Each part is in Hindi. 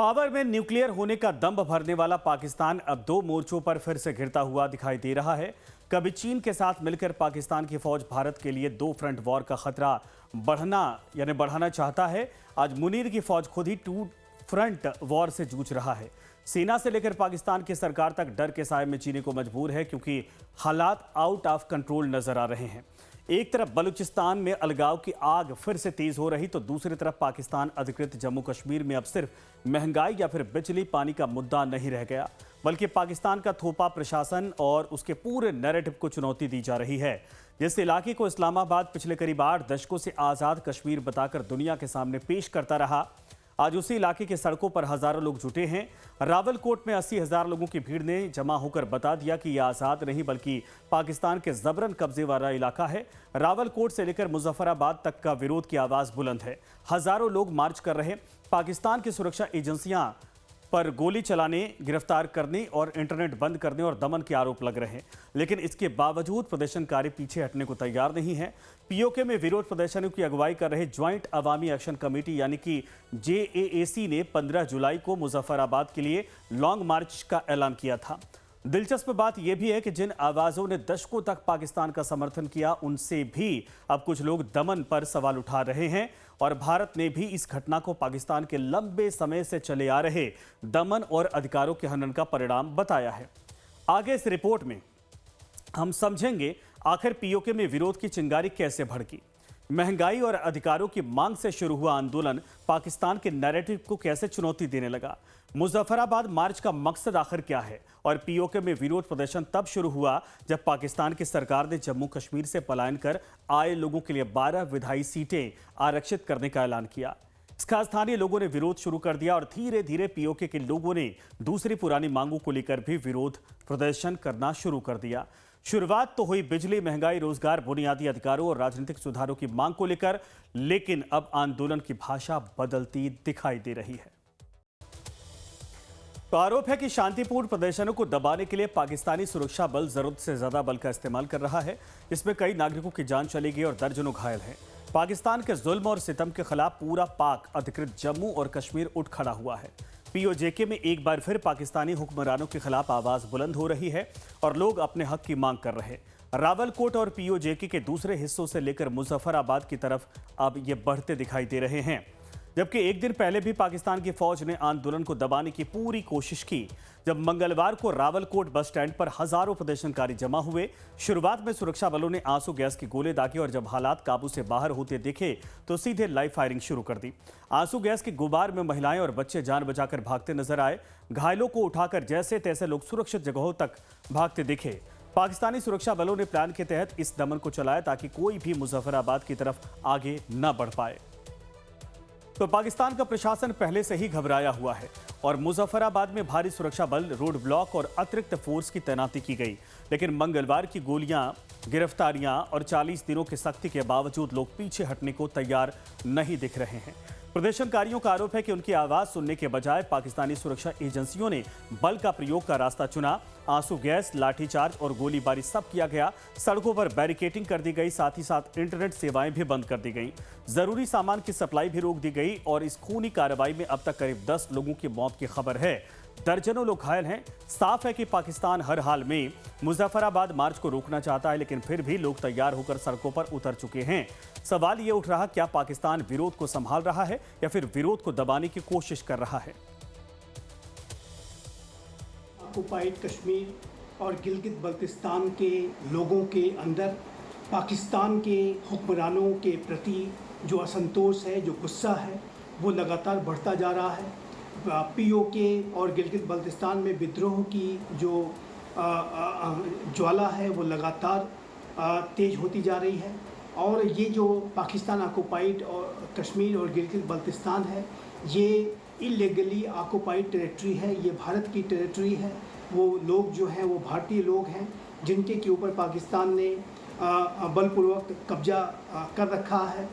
पावर में न्यूक्लियर होने का दम भरने वाला पाकिस्तान अब दो मोर्चों पर फिर से घिरता हुआ दिखाई दे रहा है। कभी चीन के साथ मिलकर पाकिस्तान की फौज भारत के लिए दो फ्रंट वॉर का खतरा बढ़ाना चाहता है। आज मुनीर की फौज खुद ही टू फ्रंट वॉर से जूझ रहा है। सेना से लेकर पाकिस्तान की सरकार तक डर के साए में जीने को मजबूर है, क्योंकि हालात आउट ऑफ कंट्रोल नजर आ रहे हैं। एक तरफ बलूचिस्तान में अलगाव की आग फिर से तेज हो रही, तो दूसरी तरफ पाकिस्तान अधिकृत जम्मू कश्मीर में अब सिर्फ महंगाई या फिर बिजली पानी का मुद्दा नहीं रह गया, बल्कि पाकिस्तान का थोपा प्रशासन और उसके पूरे नैरेटिव को चुनौती दी जा रही है। जिस इलाके को इस्लामाबाद पिछले करीब 8 दशकों से आज़ाद कश्मीर बताकर दुनिया के सामने पेश करता रहा, आज उसी इलाके की सड़कों पर हजारों लोग जुटे हैं। रावलकोट में 80,000 लोगों की भीड़ ने जमा होकर बता दिया कि यह आज़ाद नहीं बल्कि पाकिस्तान के जबरन कब्जे वाला इलाका है। रावलकोट से लेकर मुजफ्फराबाद तक का विरोध की आवाज़ बुलंद है। हजारों लोग मार्च कर रहे। पाकिस्तान की सुरक्षा एजेंसियां पर गोली चलाने, गिरफ्तार करने और इंटरनेट बंद करने और दमन के आरोप लग रहे हैं, लेकिन इसके बावजूद प्रदर्शनकारी पीछे हटने को तैयार नहीं है। पीओके में विरोध प्रदर्शनों की अगुवाई कर रहे ज्वाइंट अवामी एक्शन कमेटी यानी कि JAAC ने 15 जुलाई को मुजफ्फराबाद के लिए लॉन्ग मार्च का ऐलान किया था। दिलचस्प बात यह भी है कि जिन आवाज़ों ने दशकों तक पाकिस्तान का समर्थन किया, उनसे भी अब कुछ लोग दमन पर सवाल उठा रहे हैं, और भारत ने भी इस घटना को पाकिस्तान के लंबे समय से चले आ रहे दमन और अधिकारों के हनन का परिणाम बताया है। आगे इस रिपोर्ट में हम समझेंगे आखिर पीओके में विरोध की चिंगारी कैसे भड़की, महंगाई और अधिकारों की मांग से शुरू हुआ आंदोलन पाकिस्तान के नैरेटिव को कैसे चुनौती देने लगा, मुजफ्फराबाद मार्च का मकसद आखिर क्या है, और पीओके में विरोध प्रदर्शन तब शुरू हुआ जब पाकिस्तान की सरकार ने जम्मू कश्मीर से पलायन कर आए लोगों के लिए 12 विधायी सीटें आरक्षित करने का ऐलान किया। इसका स्थानीय लोगों ने विरोध शुरू कर दिया और धीरे धीरे पीओके के लोगों ने दूसरी पुरानी मांगों को लेकर भी विरोध प्रदर्शन करना शुरू कर दिया। शुरुआत तो हुई बिजली, महंगाई, रोजगार, बुनियादी अधिकारों और राजनीतिक सुधारों की मांग को लेकर, लेकिन अब आंदोलन की भाषा बदलती दिखाई दे रही है। तो आरोप है कि शांतिपूर्ण प्रदर्शनों को दबाने के लिए पाकिस्तानी सुरक्षा बल जरूरत से ज्यादा बल का इस्तेमाल कर रहा है। इसमें कई नागरिकों की जान चली गई और दर्जनों घायल हैं। पाकिस्तान के जुल्म और सितम के खिलाफ पूरा पाक अधिकृत जम्मू और कश्मीर उठ खड़ा हुआ है। POJK में एक बार फिर पाकिस्तानी हुक्मरानों के खिलाफ आवाज बुलंद हो रही है और लोग अपने हक की मांग कर रहे हैं। रावलकोट और POJK के दूसरे हिस्सों से लेकर मुजफ्फराबाद की तरफ अब ये बढ़ते दिखाई दे रहे हैं, जबकि एक दिन पहले भी पाकिस्तान की फौज ने आंदोलन को दबाने की पूरी कोशिश की। जब मंगलवार को रावलकोट बस स्टैंड पर हजारों प्रदर्शनकारी जमा हुए, शुरुआत में सुरक्षा बलों ने आंसू गैस के गोले दागे और जब हालात काबू से बाहर होते दिखे तो सीधे लाइव फायरिंग शुरू कर दी। आंसू गैस के गुबार में महिलाएं और बच्चे जान बचाकर भागते नजर आए। घायलों को उठाकर जैसे तैसे लोग सुरक्षित जगहों तक भागते दिखे। पाकिस्तानी सुरक्षा बलों ने प्लान के तहत इस दमन को चलाया ताकि कोई भी मुजफ्फराबाद की तरफ आगे न बढ़ पाए। तो पाकिस्तान का प्रशासन पहले से ही घबराया हुआ है और मुजफ्फराबाद में भारी सुरक्षा बल, रोड ब्लॉक और अतिरिक्त फोर्स की तैनाती की गई, लेकिन मंगलवार की गोलियां, गिरफ्तारियां और 40 दिनों की सख्ती के बावजूद लोग पीछे हटने को तैयार नहीं दिख रहे हैं। प्रदर्शनकारियों का आरोप है कि उनकी आवाज सुनने के बजाय पाकिस्तानी सुरक्षा एजेंसियों ने बल का प्रयोग का रास्ता चुना। आंसू गैस, लाठीचार्ज और गोलीबारी सब किया गया। सड़कों पर बैरिकेडिंग कर दी गई, साथ ही साथ इंटरनेट सेवाएं भी बंद कर दी गई। जरूरी सामान की सप्लाई भी रोक दी गई और इस खूनी कार्रवाई में अब तक करीब 10 लोगों की मौत की खबर है। दर्जनों लोग घायल हैं। साफ है कि पाकिस्तान हर हाल में मुजफ्फराबाद मार्च को रोकना चाहता है, लेकिन फिर भी लोग तैयार होकर सड़कों पर उतर चुके हैं। सवाल ये उठ रहा, क्या पाकिस्तान विरोध को संभाल रहा है या फिर विरोध को दबाने की कोशिश कर रहा है? ऑक्युपाइड कश्मीर और गिलगित बल्तिस्तान के लोगों के अंदर पाकिस्तान के हुक्मरानों के प्रति जो असंतोष है, जो गुस्सा है, वो लगातार बढ़ता जा रहा है। POK और गिलगित बल्तिस्तान में विद्रोह की जो ज्वाला है वो लगातार तेज होती जा रही है, और ये जो पाकिस्तान ऑक्युपाइड और कश्मीर और गिलगित बल्तिस्तान है, ये इलीगली ऑक्युपाइड टेरिटरी है, ये भारत की टेरिटरी है। वो लोग जो हैं वो भारतीय लोग हैं जिनके के ऊपर पाकिस्तान ने बलपूर्वक कब्जा कर रखा है।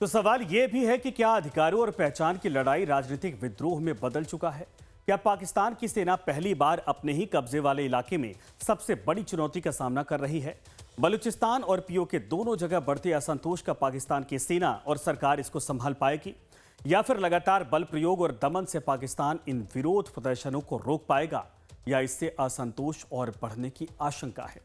तो सवाल यह भी है कि क्या अधिकारों और पहचान की लड़ाई राजनीतिक विद्रोह में बदल चुका है? क्या पाकिस्तान की सेना पहली बार अपने ही कब्जे वाले इलाके में सबसे बड़ी चुनौती का सामना कर रही है? बलूचिस्तान और POK दोनों जगह बढ़ते असंतोष का पाकिस्तान की सेना और सरकार इसको संभाल पाएगी या फिर लगातार बल प्रयोग और दमन से पाकिस्तान इन विरोध प्रदर्शनों को रोक पाएगा या इससे असंतोष और बढ़ने की आशंका है।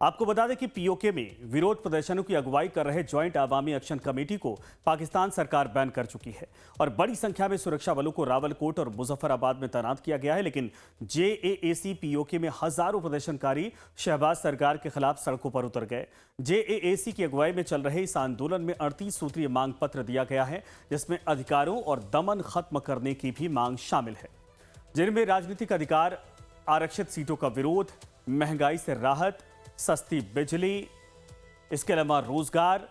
आपको बता दें कि पीओके में विरोध प्रदर्शनों की अगुवाई कर रहे ज्वाइंट अवामी एक्शन कमेटी को पाकिस्तान सरकार बैन कर चुकी है और बड़ी संख्या में सुरक्षा बलों को रावलकोट और मुजफ्फराबाद में तैनात किया गया है। लेकिन जेएएसी पीओके में हजारों प्रदर्शनकारी शहबाज सरकार के खिलाफ सड़कों पर उतर गए। जेएएसी की अगुवाई में चल रहे इस आंदोलन में 38 सूत्रीय मांग पत्र दिया गया है, जिसमें अधिकारों और दमन खत्म करने की भी मांग शामिल है, जिनमें राजनीतिक अधिकार, आरक्षित सीटों का विरोध, महंगाई से राहत, सस्ती बिजली, इसके अलावा रोजगार,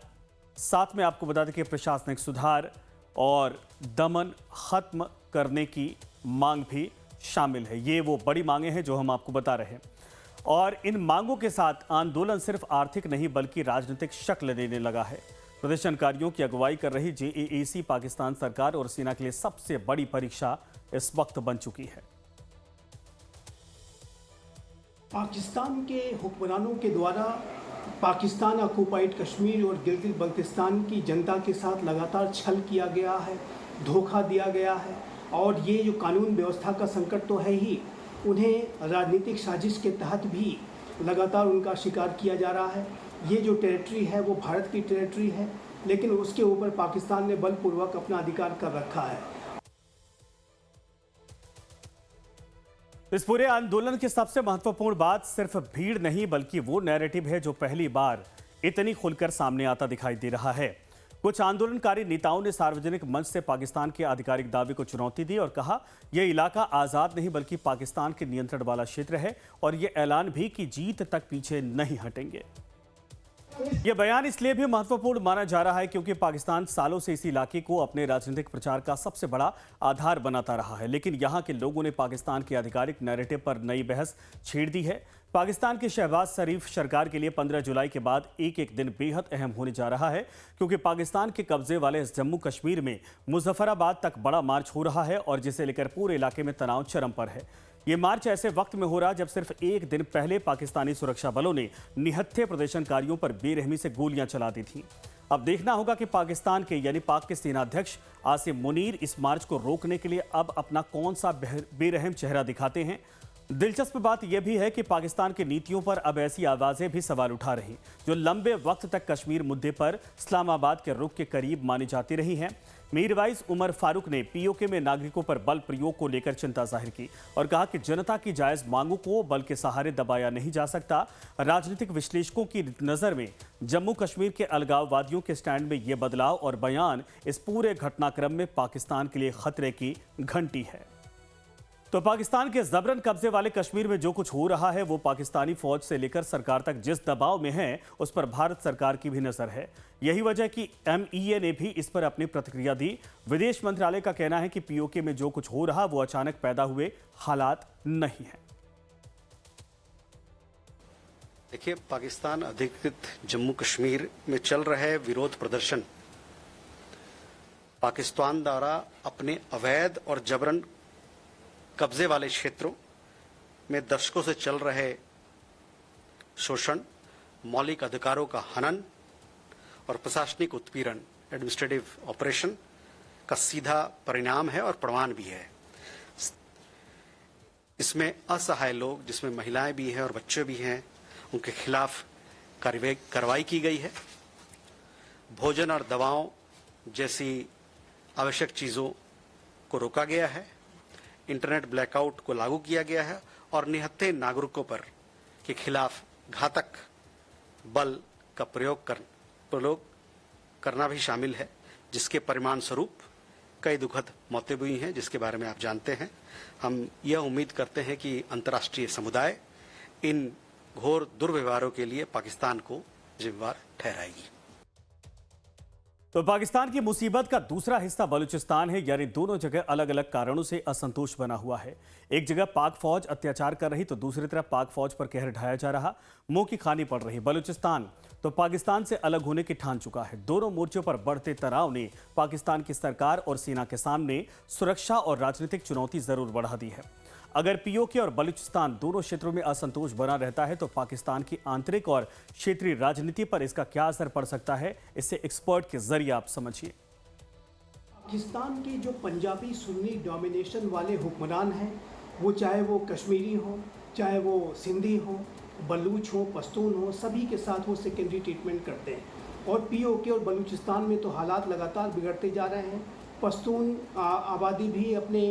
साथ में आपको बता दें कि प्रशासनिक सुधार और दमन खत्म करने की मांग भी शामिल है। ये वो बड़ी मांगे हैं जो हम आपको बता रहे हैं और इन मांगों के साथ आंदोलन सिर्फ आर्थिक नहीं बल्कि राजनीतिक शक्ल लेने लगा है। प्रदर्शनकारियों की अगुवाई कर रही जेएएसी पाकिस्तान सरकार और सेना के लिए सबसे बड़ी परीक्षा इस वक्त बन चुकी है। पाकिस्तान के हुक्मरानों के द्वारा पाकिस्तान ऑक्युपाइड कश्मीर और गिलगित बल्तिस्तान की जनता के साथ लगातार छल किया गया है, धोखा दिया गया है और ये जो कानून व्यवस्था का संकट तो है ही, उन्हें राजनीतिक साजिश के तहत भी लगातार उनका शिकार किया जा रहा है। ये जो टेरिटरी है वो भारत की टेरिटरी है, लेकिन उसके ऊपर पाकिस्तान ने बलपूर्वक अपना अधिकार कर रखा है। इस पूरे आंदोलन की सबसे महत्वपूर्ण बात सिर्फ भीड़ नहीं बल्कि वो नैरेटिव है जो पहली बार इतनी खुलकर सामने आता दिखाई दे रहा है। कुछ आंदोलनकारी नेताओं ने सार्वजनिक मंच से पाकिस्तान के आधिकारिक दावे को चुनौती दी और कहा यह इलाका आजाद नहीं बल्कि पाकिस्तान के नियंत्रण वाला क्षेत्र है और यह ऐलान भी कि जीत तक पीछे नहीं हटेंगे। यह बयान इसलिए भी महत्वपूर्ण माना जा रहा है क्योंकि पाकिस्तान सालों से इस इलाके को अपने राजनीतिक प्रचार का सबसे बड़ा आधार बनाता रहा है, लेकिन यहां के लोगों ने पाकिस्तान के आधिकारिक नैरेटिव पर नई बहस छेड़ दी है। पाकिस्तान की शहबाज शरीफ सरकार के लिए 15 जुलाई के बाद एक एक दिन बेहद अहम होने जा रहा है क्योंकि पाकिस्तान के कब्जे वाले जम्मू कश्मीर में मुजफ्फराबाद तक बड़ा मार्च हो रहा है और जिसे लेकर पूरे इलाके में तनाव चरम पर है। ये मार्च ऐसे वक्त में हो रहा जब सिर्फ एक दिन पहले पाकिस्तानी सुरक्षा बलों ने निहत्थे प्रदर्शनकारियों पर बेरहमी से गोलियां चला दी थी। अब देखना होगा कि पाकिस्तान के यानी पाक के सेनाध्यक्ष आसिम मुनीर इस मार्च को रोकने के लिए अब अपना कौन सा बेरहम चेहरा दिखाते हैं। दिलचस्प बात यह भी है कि पाकिस्तान की नीतियों पर अब ऐसी आवाजें भी सवाल उठा रही जो लंबे वक्त तक कश्मीर मुद्दे पर इस्लामाबाद के रुख के करीब मानी जाती रही हैं। मीरवाइज उमर फारूक ने पीओके में नागरिकों पर बल प्रयोग को लेकर चिंता जाहिर की और कहा कि जनता की जायज मांगों को बल के सहारे दबाया नहीं जा सकता। राजनीतिक विश्लेषकों की नजर में जम्मू कश्मीर के अलगाववादियों के स्टैंड में यह बदलाव और बयान इस पूरे घटनाक्रम में पाकिस्तान के लिए खतरे की घंटी है। तो पाकिस्तान के जबरन कब्जे वाले कश्मीर में जो कुछ हो रहा है वो पाकिस्तानी फौज से लेकर सरकार तक जिस दबाव में है उस पर भारत सरकार की भी नजर है। यही वजह कि एमईए ने भी इस पर अपनी प्रतिक्रिया दी। विदेश मंत्रालय का कहना है कि पीओके में जो कुछ हो रहा वो अचानक पैदा हुए हालात नहीं है। देखिए, पाकिस्तान अधिकृत जम्मू कश्मीर में चल रहे विरोध प्रदर्शन पाकिस्तान द्वारा अपने अवैध और जबरन कब्जे वाले क्षेत्रों में दशकों से चल रहे शोषण, मौलिक अधिकारों का हनन और प्रशासनिक उत्पीड़न, एडमिनिस्ट्रेटिव ऑपरेशन का सीधा परिणाम है और प्रमाण भी है। इसमें असहाय लोग, जिसमें महिलाएं भी हैं और बच्चे भी हैं, उनके खिलाफ कार्रवाई की गई है। भोजन और दवाओं जैसी आवश्यक चीजों को रोका गया है। इंटरनेट ब्लैकआउट को लागू किया गया है और निहत्थे नागरिकों पर के खिलाफ घातक बल का प्रयोग करना भी शामिल है, जिसके परिणाम स्वरूप कई दुखद मौतें हुई हैं, जिसके बारे में आप जानते हैं। हम यह उम्मीद करते हैं कि अंतर्राष्ट्रीय समुदाय इन घोर दुर्व्यवहारों के लिए पाकिस्तान को जिम्मेवार ठहराएगी। तो पाकिस्तान की मुसीबत का दूसरा हिस्सा बलूचिस्तान है, यानी दोनों जगह अलग अलग कारणों से असंतोष बना हुआ है। एक जगह पाक फौज अत्याचार कर रही तो दूसरी तरफ पाक फौज पर कहर ढाया जा रहा, मुंह की खानी पड़ रही। बलूचिस्तान तो पाकिस्तान से अलग होने की ठान चुका है। दोनों मोर्चों पर बढ़ते तनाव ने पाकिस्तान की सरकार और सेना के सामने सुरक्षा और राजनीतिक चुनौती जरूर बढ़ा दी है। अगर पीओके और बलूचिस्तान दोनों क्षेत्रों में असंतोष बना रहता है तो पाकिस्तान की आंतरिक और क्षेत्रीय राजनीति पर इसका क्या असर पड़ सकता है, इससे एक्सपर्ट के जरिए आप समझिए। पाकिस्तान के जो पंजाबी सुन्नी डोमिनेशन वाले हुक्मरान हैं, वो चाहे वो कश्मीरी हो, चाहे वो सिंधी हो, बलूच हो, पश्तून हो, सभी के साथ वो सेकेंडरी ट्रीटमेंट करते हैं। और पीओके और बलूचिस्तान में तो हालात लगातार बिगड़ते जा रहे हैं। पश्तून आबादी भी अपने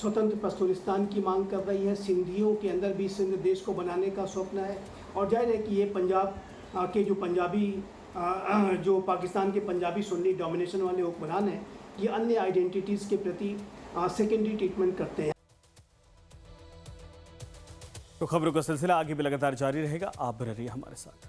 स्वतंत्र पश्तूनिस्तान की मांग कर रही है। सिंधियों के अंदर भी सिंध देश को बनाने का स्वप्न है। और जाहिर है कि ये पंजाब के जो पंजाबी जो पाकिस्तान के पंजाबी सुन्नी डोमिनेशन वाले हुक्मरान हैं, ये अन्य आइडेंटिटीज़ के प्रति सेकेंडरी ट्रीटमेंट करते हैं। तो खबरों का सिलसिला आगे भी लगातार जारी रहेगा। आप बने रहिए हमारे साथ।